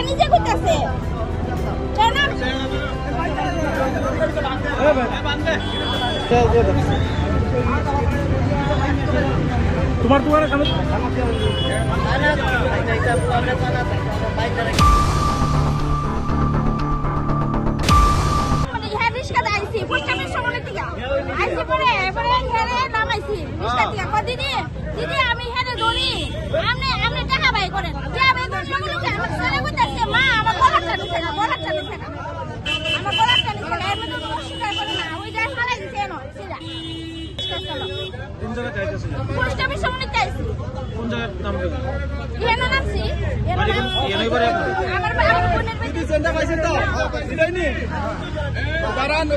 নিজে করতেছে তোমার দোকানে কেন দিদি দিদি আমি হেরে দৌড়ি আপনি টাকা বাই করেন মা আমার গলাটা নিছে না আমার গলাটা নিছে না এর মধ্যে কোনো অস্বীকার করে না ওই যায় ফালাই দিছে এনো সিধা কোন জায়গা যাইতেছিল পোস্ট অফিস সামনে যাইছি কোন জায়গার নাম কি এনো নামছি এবারে আমার বোনের বাড়ি সেন্টার পাইছেন তো দিলাইনি দাঁড়ান